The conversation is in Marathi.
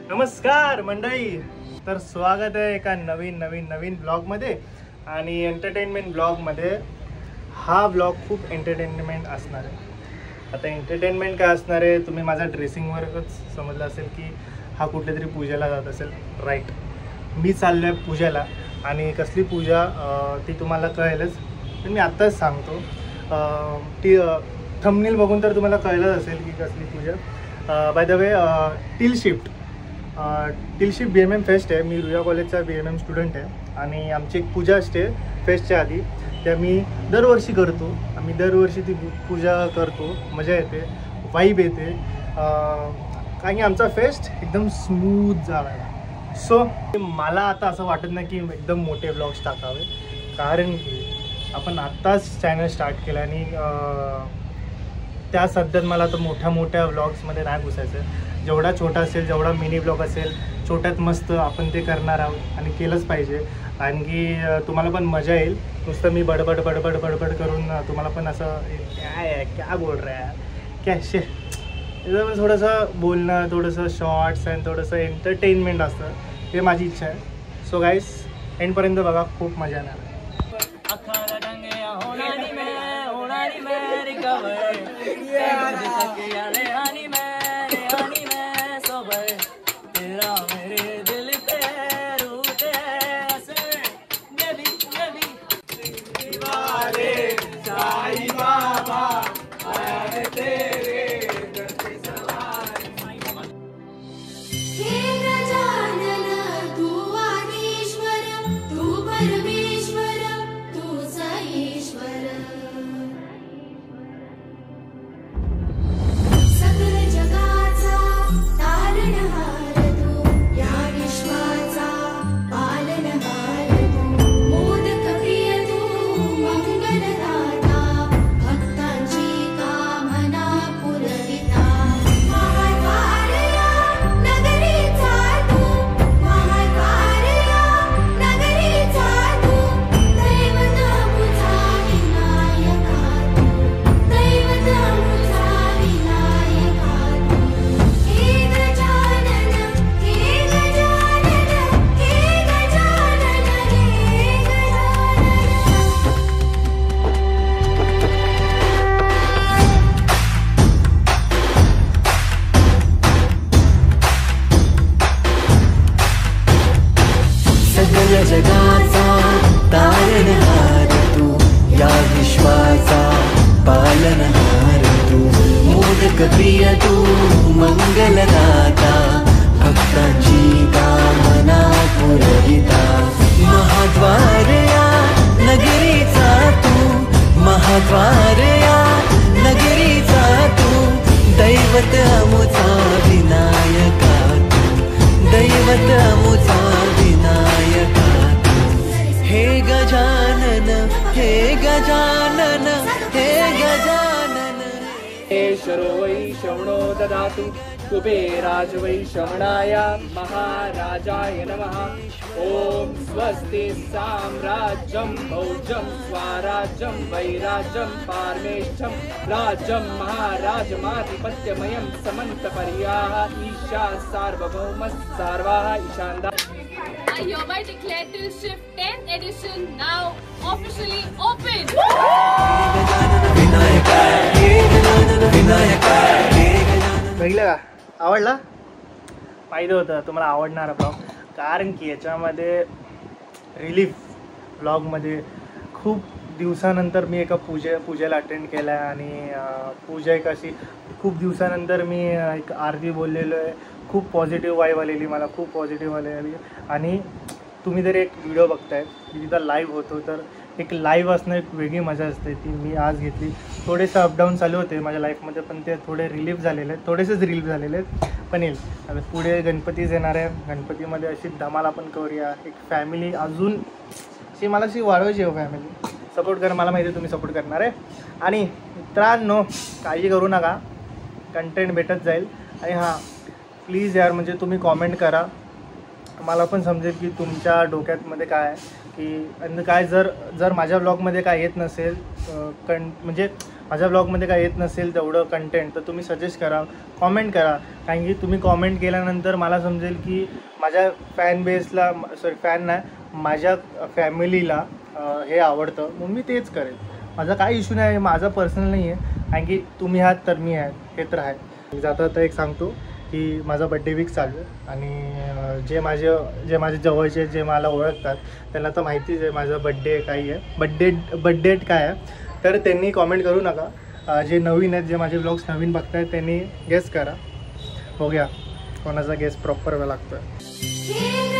नमस्कार मंडळी, तर स्वागत आहे एका नवीन ब्लॉगमध्ये आणि एंटरटेनमेंट ब्लॉगमध्ये. हा ब्लॉग खूप एंटरटेनमेंट असणार आहे. आता एंटरटेनमेंट काय असणार आहे तुम्ही माझा ड्रेसिंगवरच समजलं असेल की हा कुठल्या तरी पूजेला जात असेल. राईट, मी चाललो आहे पूजेला आणि कसली पूजा ती तुम्हाला कळेलच, पण मी आत्ताच सांगतो. ती थंबनेल बघून तर तुम्हाला कळलंच असेल की कसली पूजा. By the way, till shift BMM fest आहे. मी रुया कॉलेजचा BMM स्टुडंट आहे आणि आमची एक पूजा असते फेस्टच्या आधी, त्या मी दरवर्षी करतो. आम्ही दरवर्षी ती पूजा करतो, मजा येते, वाईब येते, कारण की आमचा फेस्ट एकदम स्मूथ झाला आहे. सो मला आता असं वाटत नाही की एकदम मोठे ब्लॉग्स टाकावे, कारण की आपण आत्ताच चॅनल स्टार्ट केलं आणि त्या सध्यात मला तर मोठ्या व्लॉग्समध्ये नाही घुसायचं. जेवढा छोटा असेल, जेवढा मिनी ब्लॉग असेल, छोट्यात मस्त आपण ते करणार आहोत आणि केलंच पाहिजे. आणखी तुम्हाला पण मजा येईल. नुसतं मी बडबड करून तुम्हाला पण असं क्या बोल रहा है कॅशे, एकदम थोडंसं बोलणं, थोडंसं शॉर्ट्स आणि थोडंसं एंटरटेनमेंट असतं, हे माझी इच्छा आहे. सो गाईस, एंडपर्यंत बघा, खूप मजा येणार. जगाचा तारणहार तू, या विश्वाचा पालनहार तू, मोदक प्रिय तू, मंगलदाता, भक्तांची कामना पुरविता. महाद्वार या नगरीचा तू, महाद्वार या नगरीचा तू, दैवत अमुचा विनायका तू, दैवत अमुचा विनायका. हे गजानन, हे गजानन, हे गजानन. ईश्वरो वै श्रवणो ददातु, कुबेराज वै श्रवणाय महाराजाय नमः. ओम स्वस्ति साम्राज्यं भौजं स्वराज्यं वैराज्यं पारमेष्ठं राज्यं महाराजमाधिपत्यमयं समन्तपर्याः ईशा सार्वभौम सार्वाः ईशानदा. I hereby declare Till Shift 10th edition now officially open. बघितलं का? आवडला? माहिती होतं तुम्हाला आवडणार ब्लॉग, कारण की याच्यामध्ये रिलीफ ब्लॉगमध्ये खूप दिवसानंतर मी एका पूजेला अटेंड केला आहे आणि पूजा एक अशी खूप दिवसानंतर मी एक आरती बोललेलो आहे. खूप पॉझिटिव्ह वाईब आलेली, मला खूप पॉझिटिव्ह आलेली. आणि तुम्ही जर एक व्हिडिओ बघताय की तिथं लाईव्ह होतो, तर एक लाईव्ह असणं एक वेगळी मजा असते, ती मी आज घेतली. थोडेसे अपडाऊन चालू होते माझ्या लाईफमध्ये, पण ते थोडे रिलीफ झालेले आहेत, थोडेसेच रिलीफ झालेले आहेत, पण येईल. आता पुढे गणपतीच येणार आहे, गणपतीमध्ये अशी धमाल आपण करूया. एक फॅमिली अजून अशी मला अशी वाढवायची आहे. फॅमिली सपोर्ट करा, मला माहिती आहे तुम्ही सपोर्ट करणार आहे. आणि मित्रांनो, काळजी करू नका, कंटेंट भेटत जाईल. आणि हां, प्लीज यार, म्हणजे तुम्ही कॉमेंट करा, मला पण समजेल की तुमच्या डोक्यातमध्ये काय आहे, की आणि काय जर माझ्या ब्लॉगमध्ये काय येत नसेल, म्हणजे माझ्या ब्लॉगमध्ये काय येत नसेल तेवढं कंटेंट तर तुम्ही सजेस्ट करा, कॉमेंट करा. कारण की तुम्ही कॉमेंट केल्यानंतर मला समजेल की माझ्या फॅन बेसला फॅन नाही, माझ्या फॅमिलीला हे आवडतं, मग मी तेच करेन. माझा काही इश्यू नाही, माझा पर्सनल नाही आहे. कारण की तुम्ही आहात तर मी आहे, हे तर आहे. मी जाता एक सांगतो की माझा बड्डे वीक चालू आहे आणि जे माझे जवळचे जे मला ओळखतात त्यांना तर माहितीच आहे माझा बड्डे काही आहे, बड्डेट काय आहे. तर त्यांनी कॉमेंट करू नका. जे नवीन आहेत, जे माझे ब्लॉग्स नवीन बघतायत त्यांनी गेस करा. बघूया कोणाचा गेस प्रॉपर लागतो आहे.